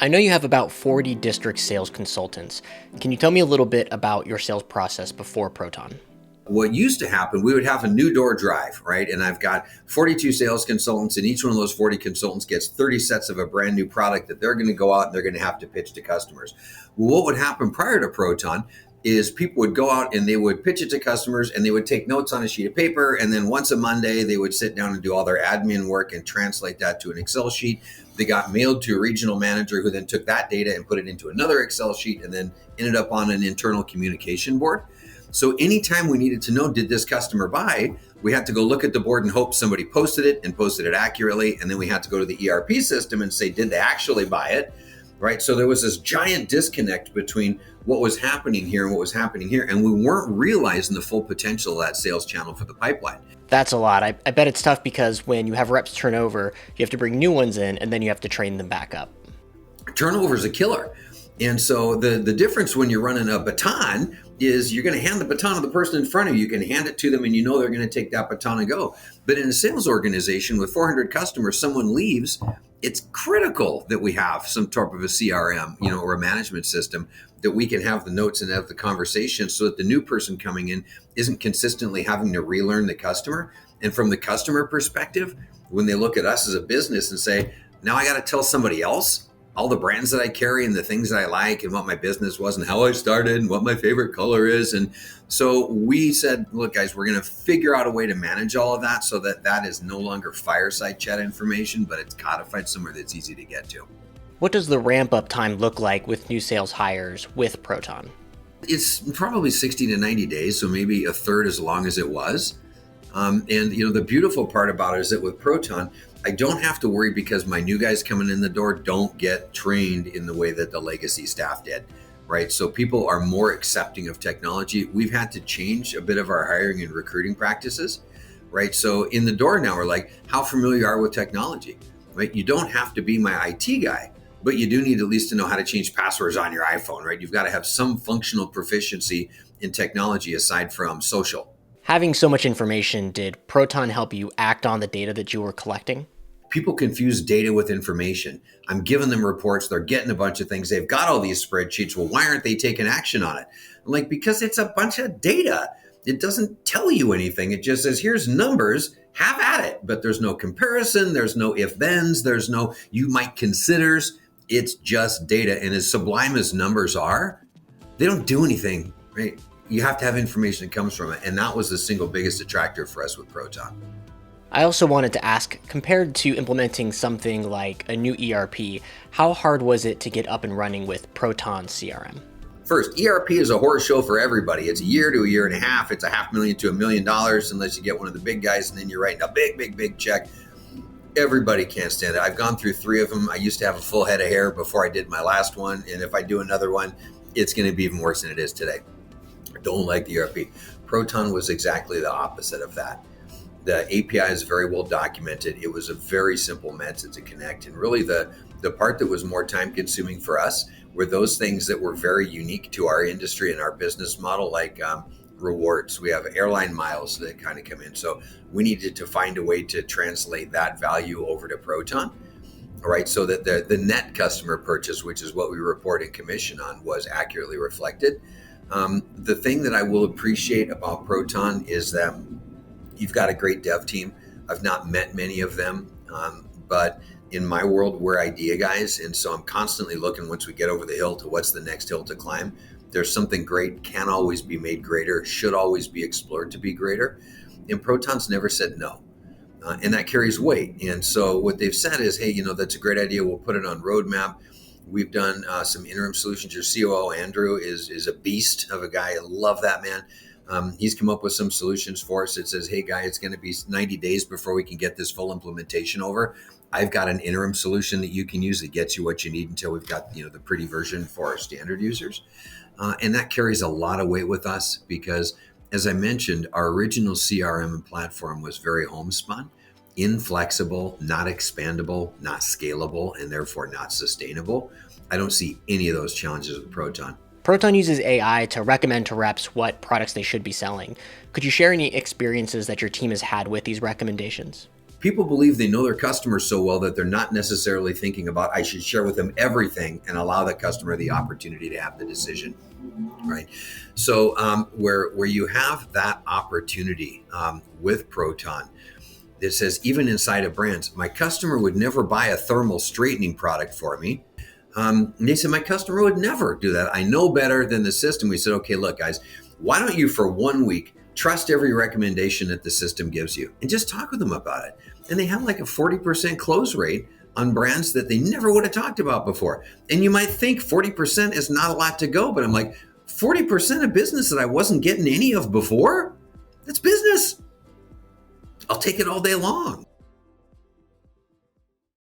I know you have about 40 district sales consultants. Can you tell me a little bit about your sales process before Proton? What used to happen, we would have a new door drive, right? And I've got 42 sales consultants, and each one of those 40 consultants gets 30 sets of a brand new product that they're going to go out and they're going to have to pitch to customers. Well, what would happen prior to Proton is people would go out and they would pitch it to customers and they would take notes on a sheet of paper. And then once a Monday, they would sit down and do all their admin work and translate that to an Excel sheet. They got mailed to a regional manager who then took that data and put it into another Excel sheet and then ended up on an internal communication board. So anytime we needed to know, did this customer buy, we had to go look at the board and hope somebody posted it and posted it accurately. And then we had to go to the ERP system and say, did they actually buy it? Right. So there was this giant disconnect between what was happening here and what was happening here. And we weren't realizing the full potential of that sales channel for the pipeline. That's a lot. I bet it's tough because when you have reps turnover, you have to bring new ones in and then you have to train them back up. Turnover is a killer. And so the difference when you're running a baton is you're going to hand the baton to the person in front of you. You can hand it to them and you know they're going to take that baton and go. But in a sales organization with 400 customers, someone leaves, it's critical that we have some type of a CRM, or a management system that we can have the notes and have the conversation so that the new person coming in isn't consistently having to relearn the customer. And from the customer perspective, when they look at us as a business and say, now I got to tell somebody else all the brands that I carry and the things that I like and what my business was and how I started and what my favorite color is. And so we said, look, guys, we're going to figure out a way to manage all of that so that that is no longer fireside chat information, but it's codified somewhere that's easy to get to. What does the ramp up time look like with new sales hires with Proton? It's probably 60 to 90 days, so maybe a third as long as it was. The beautiful part about it is that with Proton, I don't have to worry because my new guys coming in the door don't get trained in the way that the legacy staff did, right? So people are more accepting of technology. We've had to change a bit of our hiring and recruiting practices, right? So in the door now, we're like, how familiar are you with technology, right? You don't have to be my IT guy, but you do need at least to know how to change passwords on your iPhone, right? You've got to have some functional proficiency in technology aside from social. Having so much information, did Proton help you act on the data that you were collecting? People confuse data with information. I'm giving them reports. They're getting a bunch of things. They've got all these spreadsheets. Well, why aren't they taking action on it? I'm like, because it's a bunch of data. It doesn't tell you anything. It just says, here's numbers, have at it. But there's no comparison. There's no if-thens. There's no you might considers. It's just data. And as sublime as numbers are, they don't do anything, right? You have to have information that comes from it. And that was the single biggest attractor for us with Proton. I also wanted to ask, compared to implementing something like a new ERP, how hard was it to get up and running with Proton CRM? First, ERP is a horror show for everybody. It's a year to a year and a half. It's $500,000 to $1 million unless you get one of the big guys and then you're writing a big check. Everybody can't stand it. I've gone through 3 of them. I used to have a full head of hair before I did my last one. And if I do another one, it's going to be even worse than it is today. I don't like the ERP. Proton was exactly the opposite of that. The API is very well documented. It was a very simple method to connect. And really the part that was more time consuming for us were those things that were very unique to our industry and our business model, like rewards. We have airline miles that kind of come in. So we needed to find a way to translate that value over to Proton, all right, so that the net customer purchase, which is what we report in commission on, was accurately reflected. The thing that I will appreciate about Proton is that you've got a great dev team. I've not met many of them, but in my world, we're idea guys. And so I'm constantly looking once we get over the hill to what's the next hill to climb. There's something great, can always be made greater, should always be explored to be greater. And Proton's never said no. And that carries weight. And so what they've said is, hey, that's a great idea. We'll put it on roadmap. We've done some interim solutions. Your COO, Andrew, is a beast of a guy. I love that man. He's come up with some solutions for us. It says, hey, guy, it's going to be 90 days before we can get this full implementation over. I've got an interim solution that you can use that gets you what you need until we've got the pretty version for our standard users. And that carries a lot of weight with us because, as I mentioned, our original CRM and platform was very homespun, inflexible, not expandable, not scalable, and therefore not sustainable. I don't see any of those challenges with Proton. Proton uses AI to recommend to reps what products they should be selling. Could you share any experiences that your team has had with these recommendations? People believe they know their customers so well that they're not necessarily thinking about, I should share with them everything and allow the customer the opportunity to have the decision, right? So where you have that opportunity with Proton, that says even inside of brands, my customer would never buy a thermal straightening product for me. And they said, my customer would never do that. I know better than the system. We said, okay, look, guys, why don't you for 1 week trust every recommendation that the system gives you and just talk with them about it. And they have like a 40% close rate on brands that they never would have talked about before. And you might think 40% is not a lot to go, but I'm like, 40% of business that I wasn't getting any of before? That's business. I'll take it all day long.